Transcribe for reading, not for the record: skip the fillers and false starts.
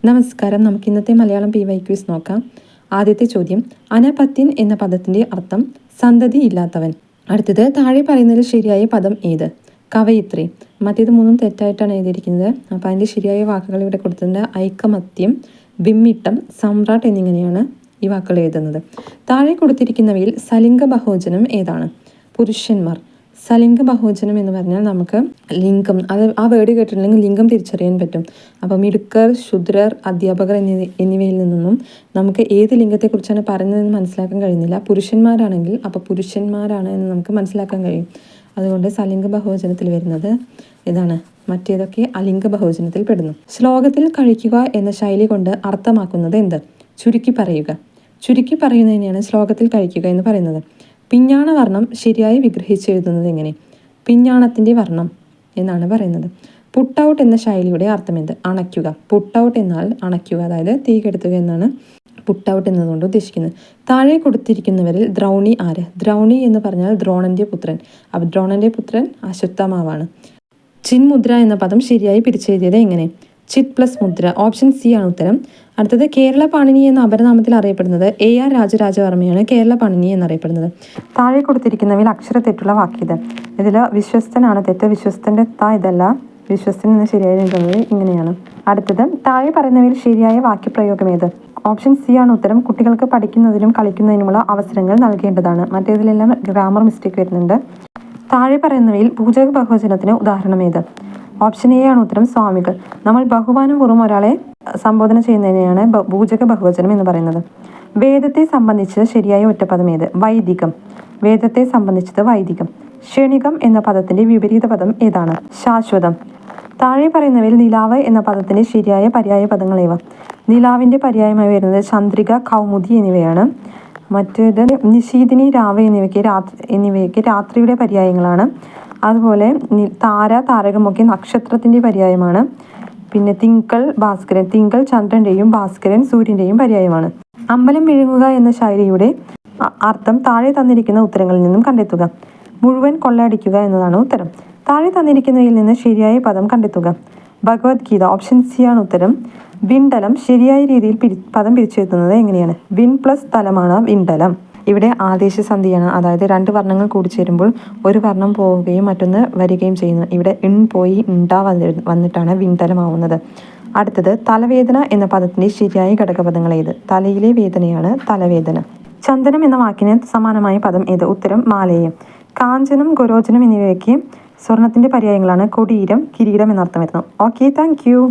നമസ്കാരം. നമുക്ക് ഇന്നത്തെ മലയാളം PYQs നോക്കാം. ആദ്യത്തെ ചോദ്യം, അനപത്യൻ എന്ന പദത്തിന്റെ അർത്ഥം സന്തതി ഇല്ലാത്തവൻ. അടുത്തത്, താഴെ പറയുന്നതിൽ ശരിയായ പദം ഏത്? കവയിത്രി. മറ്റേത് മൂന്നും തെറ്റായിട്ടാണ് എഴുതിയിരിക്കുന്നത്. അപ്പോൾ അതിൻ്റെ ശരിയായ വാക്കുകൾ ഇവിടെ കൊടുത്തിട്ടുണ്ട്. ഐകമത്യം, വിമ്മിട്ടം, സമ്രാട്ട് എന്നിങ്ങനെയാണ് ഈ വാക്കുകൾ എഴുതുന്നത്. താഴെ കൊടുത്തിരിക്കുന്നവയിൽ സലിംഗ ബഹുവചനം ഏതാണ്? പുരുഷന്മാർ. സലിംഗ ബഹുവചനം എന്ന് പറഞ്ഞാൽ നമുക്ക് ലിംഗം, അത് ആ വേർഡ് കേട്ടിട്ടുണ്ടെങ്കിൽ ലിംഗം തിരിച്ചറിയാൻ പറ്റും. അപ്പം മിടുക്കർ, ശൂദ്രർ, അധ്യാപകർ എന്നിവയിൽ നിന്നും നമുക്ക് ഏത് ലിംഗത്തെക്കുറിച്ചാണ് പറയുന്നതെന്ന് മനസ്സിലാക്കാൻ കഴിയുന്നില്ല. പുരുഷന്മാരാണെങ്കിൽ അപ്പോൾ പുരുഷന്മാരാണ് എന്ന് നമുക്ക് മനസ്സിലാക്കാൻ കഴിയും. അതുകൊണ്ട് സലിംഗ ബഹുവചനത്തിൽ വരുന്നത് ഇതാണ്. മറ്റേതൊക്കെ അലിംഗ ബഹുവചനത്തിൽ പെടുന്നു. ശ്ലോകത്തിൽ കഴിക്കുക എന്ന ശൈലി കൊണ്ട് അർത്ഥമാക്കുന്നത് എന്ത്? ചുരുക്കി പറയുക. ചുരുക്കി പറയുന്നതിനെയാണ് ശ്ലോകത്തിൽ കഴിക്കുക എന്ന് പറയുന്നത്. പിഞ്ഞാണ വർണ്ണം ശരിയായി വിഗ്രഹിച്ചെഴുതുന്നത് എങ്ങനെ? പിഞ്ഞാണത്തിൻ്റെ വർണ്ണം എന്നാണ് പറയുന്നത്. പുട്ട് ഔട്ട് എന്ന ശൈലിയുടെ അർത്ഥം എന്ത്? അണയ്ക്കുക. പുട്ട് ഔട്ട് എന്നാൽ അണയ്ക്കുക, അതായത് തീ കെടുത്തുക എന്നാണ് പുട്ട് ഔട്ട് എന്നതുകൊണ്ട് ഉദ്ദേശിക്കുന്നത്. താഴെ കൊടുത്തിരിക്കുന്നവരിൽ ദ്രൗണി ആര്? ദ്രൗണി എന്ന് പറഞ്ഞാൽ ദ്രോണന്റെ പുത്രൻ. അപ്പോൾ ദ്രോണന്റെ പുത്രൻ അശ്വത്ഥാമാവാണ്. ചിന്മുദ്ര എന്ന പദം ശരിയായി പിരിച്ചെഴുതിയത് എങ്ങനെ? ചിത് പ്ലസ് മുദ്ര. ഓപ്ഷൻ സി ആണ് ഉത്തരം. അടുത്തത്, കേരള പാണിനി എന്ന അപരനാമത്തിൽ അറിയപ്പെടുന്നത് AR രാജരാജവർമ്മയാണ് കേരള പാണിനി എന്നറിയപ്പെടുന്നത്. താഴെ കൊടുത്തിരിക്കുന്നവയിൽ അക്ഷരത്തെറ്റുള്ള വാക്കിയത്. ഇതിൽ വിശ്വസ്തനാണ് തെറ്റ്. വിശ്വസ്തൻ്റെ ഇതല്ല, വിശ്വസ്തൻ എന്ന് ശരിയായി എഴുതുന്നത് ഇങ്ങനെയാണ്. അടുത്തത്, താഴെ പറയുന്നവയിൽ ശരിയായ വാക്യപ്രയോഗം ഏത്? ഓപ്ഷൻ സി ആണ് ഉത്തരം. കുട്ടികൾക്ക് പഠിക്കുന്നതിനും കളിക്കുന്നതിനുമുള്ള അവസരങ്ങൾ നൽകേണ്ടതാണ്. മറ്റേതിലെല്ലാം ഗ്രാമർ മിസ്റ്റേക്ക് വരുന്നുണ്ട്. താഴെ പറയുന്നവയിൽ പൂജക ബഹുവചനത്തിന് ഉദാഹരണം ഏത്? ഓപ്ഷൻ എ ആണ് ഉത്തരം. സ്വാമികൾ. നമ്മൾ ബഹുമാനം പൂർവ്വം ഒരാളെ സംബോധന ചെയ്യുന്നതിനെയാണ് പൂജക ബഹുവചനം എന്ന് പറയുന്നത്. വേദത്തെ സംബന്ധിച്ച് ശരിയായ ഒറ്റപ്പദം ഏത്? വൈദികം. വേദത്തെ സംബന്ധിച്ചത് വൈദികം. ക്ഷണികം എന്ന പദത്തിന്റെ വിപരീത പദം ഏതാണ്? ശാശ്വതം. താഴെ പറയുന്നവയിൽ നിലാവ് എന്ന പദത്തിന്റെ ശരിയായ പര്യായ പദങ്ങൾ ഏവ? നിലാവിന്റെ പര്യായമായി വരുന്നത് ചന്ദ്രിക, കൗമുദി എന്നിവയാണ്. മറ്റേത് നിശീതിനി, രാവ് എന്നിവയ്ക്ക് രാത്രിയുടെ പര്യായങ്ങളാണ്. അതുപോലെ താര, താരകമൊക്കെ നക്ഷത്രത്തിൻ്റെ പര്യായമാണ്. പിന്നെ തിങ്കൾ, ഭാസ്കരൻ. തിങ്കൾ ചന്ദ്രൻ്റെയും ഭാസ്കരൻ സൂര്യൻ്റെയും പര്യായമാണ്. അമ്പലം വിഴുങ്ങുക എന്ന ശൈലിയുടെ അർത്ഥം താഴെ തന്നിരിക്കുന്ന ഉത്തരങ്ങളിൽ നിന്നും കണ്ടെത്തുക. മുഴുവൻ കൊള്ളയടിക്കുക എന്നതാണ് ഉത്തരം. താഴെ തന്നിരിക്കുന്നതിൽ നിന്ന് ശരിയായ പദം കണ്ടെത്തുക. ഭഗവത്ഗീത. ഓപ്ഷൻ സി ആണ് ഉത്തരം. വിണ്ടലം. ശരിയായ രീതിയിൽ പദം പിരിച്ചെഴുതുന്നത് എങ്ങനെയാണ്? വിൻ പ്ലസ് തലമാണ് വിണ്ടലം. ഇവിടെ ആദേശസന്ധിയാണ്, അതായത് രണ്ട് വർണ്ണങ്ങൾ കൂടി ചേരുമ്പോൾ ഒരു വർണ്ണം പോവുകയും മറ്റൊന്ന് വരികയും ചെയ്യുന്നു. ഇവിടെ ഇൺ പോയി ഇണ്ടാ വന്നിട്ടാണ് വിണ്ടലമാവുന്നത്. അടുത്തത്, തലവേദന എന്ന പദത്തിന്റെ ശരിയായ ഘടകപദങ്ങൾ ഏത്? തലയിലെ വേദനയാണ് തലവേദന. ചന്ദനം എന്ന വാക്കിന് സമാനമായ പദം ഏത്? ഉത്തരം മാലേയം. കാഞ്ചനം, ഗോരോചനം എന്നിവയ്ക്ക് സ്വർണത്തിന്റെ പര്യായങ്ങളാണ്. കൊടീരം, കിരീടം എന്നർത്ഥം വരുന്നു. Okay, thank you.